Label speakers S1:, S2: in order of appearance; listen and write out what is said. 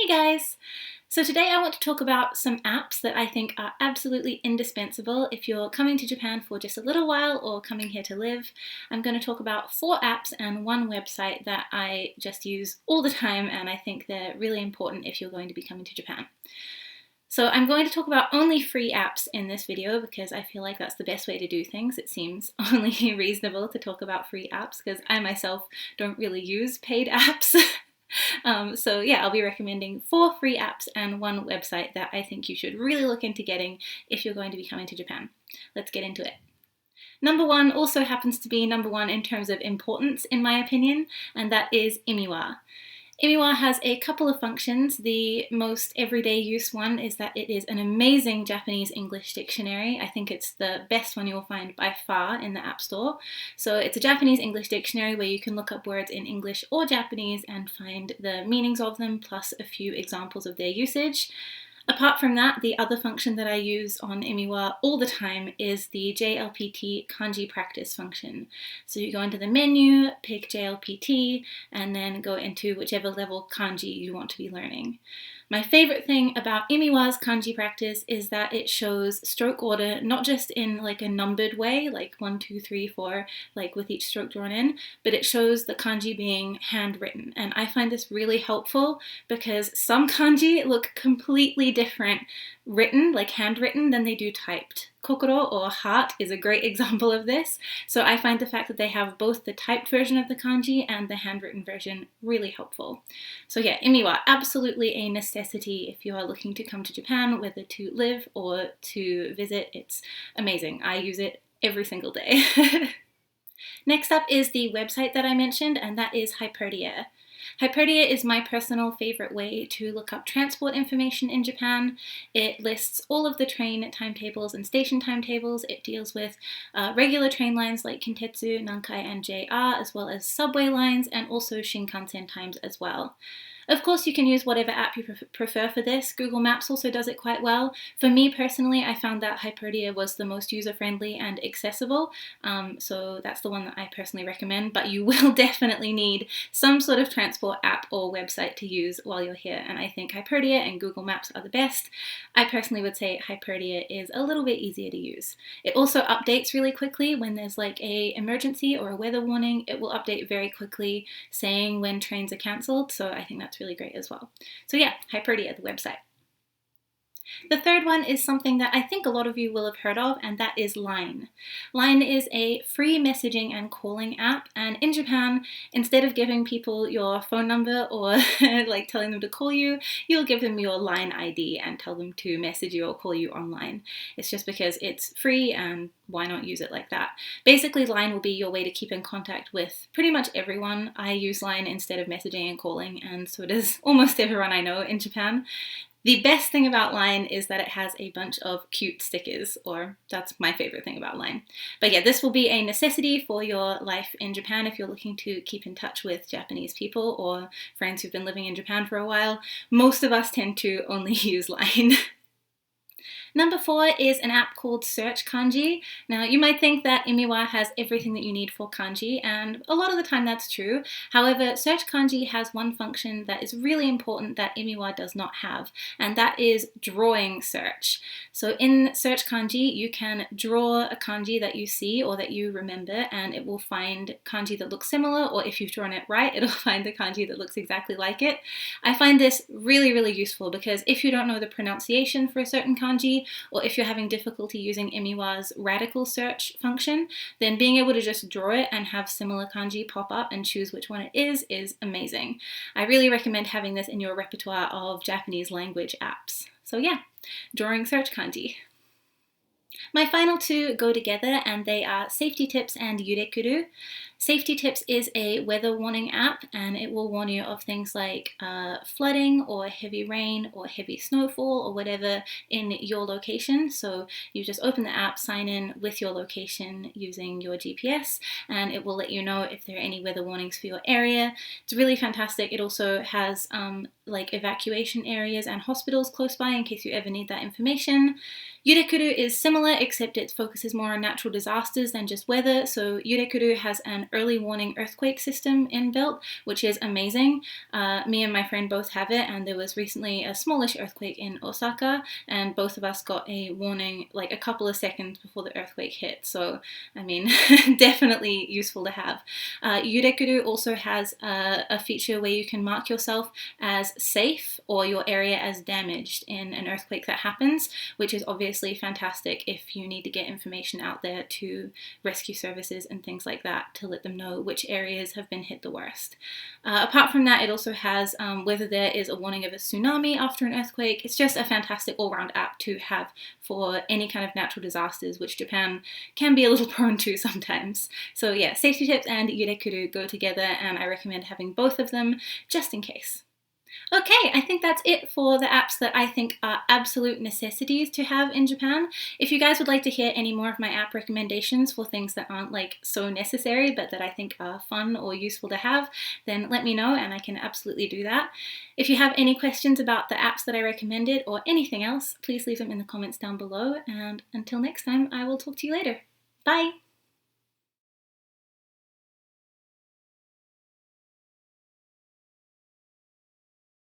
S1: Hey guys! So today I want to talk about some apps that I think are absolutely indispensable if you're coming to Japan for just a little while or coming here to live. I'm going to talk about 4 apps and 1 website that I just use all the time, and I think they're really important if you're going to be coming to Japan. So I'm going to talk about only free apps in this video because I feel like that's the best way to do things. It seems only reasonable to talk about free apps because I myself don't really use paid apps. So yeah, I'll be recommending 4 free apps and 1 website that I think you should really look into getting if you're going to be coming to Japan. Let's get into it. Number 1 also happens to be number 1 in terms of importance in my opinion, and that is Emiwa. Emiwa has a couple of functions. The most everyday use one is that it is an amazing Japanese-English dictionary. I think it's the best one you'll find by far in the App Store. So it's a Japanese-English dictionary where you can look up words in English or Japanese and find the meanings of them plus a few examples of their usage. Apart from that, the other function that I use on Emiwa all the time is the JLPT kanji practice function. So you go into the menu, pick JLPT, and then go into whichever level kanji you want to be learning. My favorite thing about Emiwa's kanji practice is that it shows stroke order not just in like a numbered way, like 1, 2, 3, 4, like with each stroke drawn in, but it shows the kanji being handwritten. And I find this really helpful because some kanji look completely different written, like handwritten, than they do typed. Kokoro, or heart, is a great example of this. So I find the fact that they have both the typed version of the kanji and the handwritten version really helpful. So yeah, Emiwa, absolutely a necessity if you are looking to come to Japan, whether to live or to visit. It's amazing. I use it every single day. Next up is the website that I mentioned, and that is Hyperdia. Hyperdia is my personal favorite way to look up transport information in Japan. It lists all of the train timetables and station timetables. It deals with regular train lines like Kintetsu, Nankai, and JR, as well as subway lines and also Shinkansen times as well. Of course, you can use whatever app you prefer for this. Google Maps also does it quite well. For me personally, I found that Hyperdia was the most user-friendly and accessible, so that's the one that I personally recommend, but you will definitely need some sort of transport app or website to use while you're here, and I think Hyperdia and Google Maps are the best. I personally would say Hyperdia is a little bit easier to use. It also updates really quickly when there's like an emergency or a weather warning. It will update very quickly saying when trains are cancelled, so I think that's really great as well. So yeah, Hyperdia, the website. The third one is something that I think a lot of you will have heard of, and that is Line. Line is a free messaging and calling app, and in Japan, instead of giving people your phone number or like telling them to call you, you'll give them your Line ID and tell them to message you or call you online. It's just because it's free, and why not use it like that? Basically, Line will be your way to keep in contact with pretty much everyone. I use Line instead of messaging and calling, and so does almost everyone I know in Japan. The best thing about Line is that it has a bunch of cute stickers, or that's my favorite thing about Line. But yeah, this will be a necessity for your life in Japan if you're looking to keep in touch with Japanese people or friends who've been living in Japan for a while. Most of us tend to only use Line. Number 4 is an app called Search Kanji. Now, you might think that Emiwa has everything that you need for kanji, and a lot of the time that's true. However, Search Kanji has one function that is really important that Emiwa does not have, and that is drawing search. So in Search Kanji, you can draw a kanji that you see or that you remember, and it will find kanji that looks similar, or if you've drawn it right, it'll find the kanji that looks exactly like it. I find this really, really useful because if you don't know the pronunciation for a certain kanji, or if you're having difficulty using Emiwa's radical search function, then being able to just draw it and have similar kanji pop up and choose which one it is amazing. I really recommend having this in your repertoire of Japanese language apps. So yeah, drawing search kanji. My final 2 go together, and they are Safety Tips and Urakuru. Safety Tips is a weather warning app, and it will warn you of things like flooding or heavy rain or heavy snowfall or whatever in your location. So you just open the app, sign in with your location using your GPS, and it will let you know if there are any weather warnings for your area. It's really fantastic. It also has like evacuation areas and hospitals close by in case you ever need that information. Urakuru is similar, except it focuses more on natural disasters than just weather. So Urakuru has an early warning earthquake system inbuilt, which is amazing. Me and my friend both have it, and there was recently a smallish earthquake in Osaka, and both of us got a warning like a couple of seconds before the earthquake hit. So, I mean, definitely useful to have. Urakuru also has a feature where you can mark yourself as safe or your area as damaged in an earthquake that happens, which is obviously fantastic if you need to get information out there to rescue services and things like that to let them know which areas have been hit the worst. Apart from that, it also has whether there is a warning of a tsunami after an earthquake. It's just a fantastic all-round app to have for any kind of natural disasters, which Japan can be a little prone to sometimes. So yeah, safety tips and Urakuru go together, and I recommend having both of them just in case. Okay, I think that's it for the apps that I think are absolute necessities to have in Japan. If you guys would like to hear any more of my app recommendations for things that aren't like so necessary but that I think are fun or useful to have, then let me know and I can absolutely do that. If you have any questions about the apps that I recommended or anything else, please leave them in the comments down below, and until next time, I will talk to you later. Bye!